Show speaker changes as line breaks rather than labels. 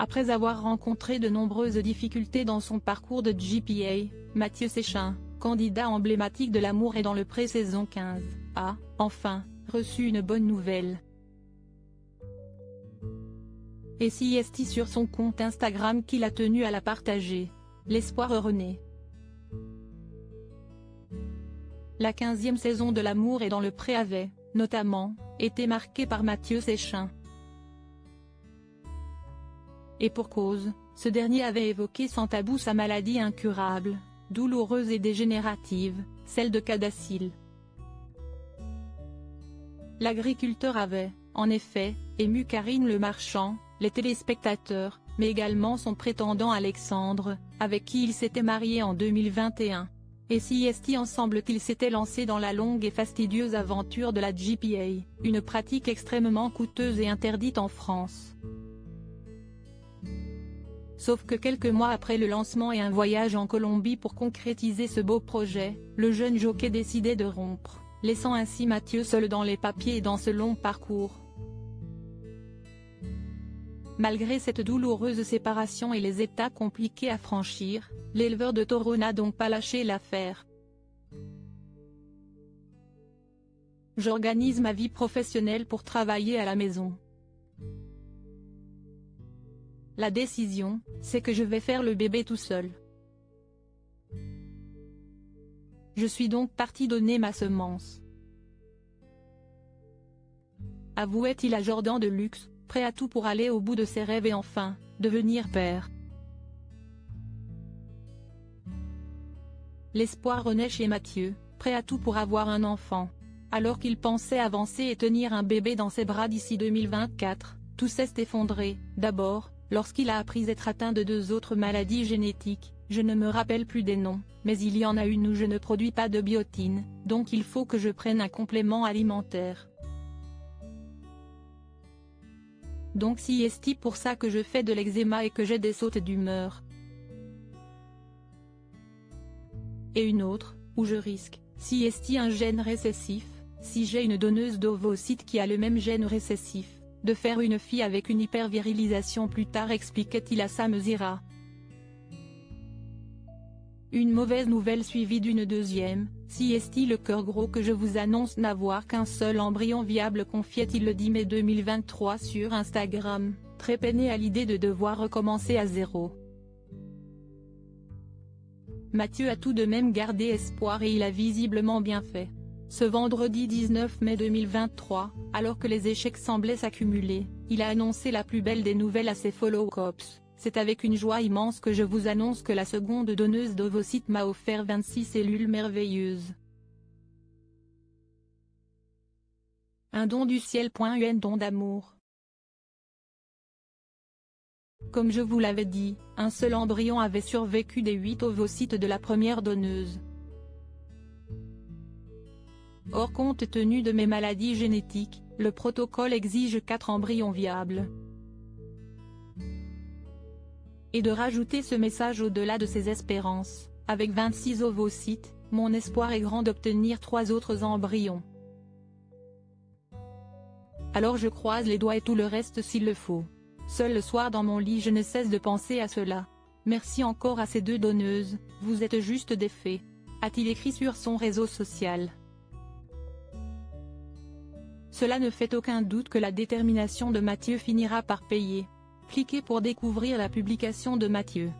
Après avoir rencontré de nombreuses difficultés dans son parcours de GPA, Mathieu Séchin, candidat emblématique de L'amour est dans le pré saison 15, a, enfin, reçu une bonne nouvelle. Et si est sur son compte Instagram qu'il a tenu à la partager. L'espoir renaît. La 15e saison de L'amour est dans le pré avait, notamment, été marquée par Mathieu Séchin. Et pour cause, ce dernier avait évoqué sans tabou sa maladie incurable, douloureuse et dégénérative, celle de Cadacil. L'agriculteur avait, en effet, ému Karine Le Marchand, les téléspectateurs, mais également son prétendant Alexandre, avec qui il s'était marié en 2021. Et si est ensemble qu'ils s'étaient lancés dans la longue et fastidieuse aventure de la GPA, une pratique extrêmement coûteuse et interdite en France. Sauf que quelques mois après le lancement et un voyage en Colombie pour concrétiser ce beau projet, le jeune jockey décidait de rompre, laissant ainsi Mathieu seul dans les papiers et dans ce long parcours. Malgré cette douloureuse séparation et les étapes compliquées à franchir, l'éleveur de taureaux n'a donc pas lâché l'affaire. J'organise ma vie professionnelle pour travailler à la maison. La décision, c'est que je vais faire le bébé tout seul. Je suis donc parti donner ma semence. Avouait-il à Jordan de Luxe, prêt à tout pour aller au bout de ses rêves et enfin, devenir père. L'espoir renaît chez Mathieu, prêt à tout pour avoir un enfant. Alors qu'il pensait avancer et tenir un bébé dans ses bras d'ici 2024, tout s'est effondré. D'abord, lorsqu'il a appris être atteint de 2 autres maladies génétiques, je ne me rappelle plus des noms, mais il y en a une où je ne produis pas de biotine, donc il faut que je prenne un complément alimentaire. Donc si est pour ça que je fais de l'eczéma et que j'ai des sautes d'humeur. Et une autre, où je risque, si est un gène récessif, si j'ai une donneuse d'ovocytes qui a le même gène récessif, de faire une fille avec une hypervirilisation plus tard, expliquait-il à Sam Zira. Une mauvaise nouvelle suivie d'une deuxième, si est le cœur gros que je vous annonce n'avoir qu'un seul embryon viable, confiait-il le 10 mai 2023 sur Instagram, très peiné à l'idée de devoir recommencer à zéro. Mathieu a tout de même gardé espoir et il a visiblement bien fait. Ce vendredi 19 mai 2023, alors que les échecs semblaient s'accumuler, il a annoncé la plus belle des nouvelles à ses followers. C'est avec une joie immense que je vous annonce que la seconde donneuse d'ovocytes m'a offert 26 cellules merveilleuses. Un don du ciel. Un don d'amour. Comme je vous l'avais dit, un seul embryon avait survécu des 8 ovocytes de la première donneuse. Or, compte tenu de mes maladies génétiques, le protocole exige 4 embryons viables. Et de rajouter ce message au-delà de ses espérances, avec 26 ovocytes, mon espoir est grand d'obtenir 3 autres embryons. Alors je croise les doigts et tout le reste s'il le faut. Seul le soir dans mon lit je ne cesse de penser à cela. Merci encore à ces 2 donneuses, vous êtes juste des fées, a-t-il écrit sur son réseau social. Cela ne fait aucun doute que la détermination de Mathieu finira par payer. Cliquez pour découvrir la publication de Mathieu.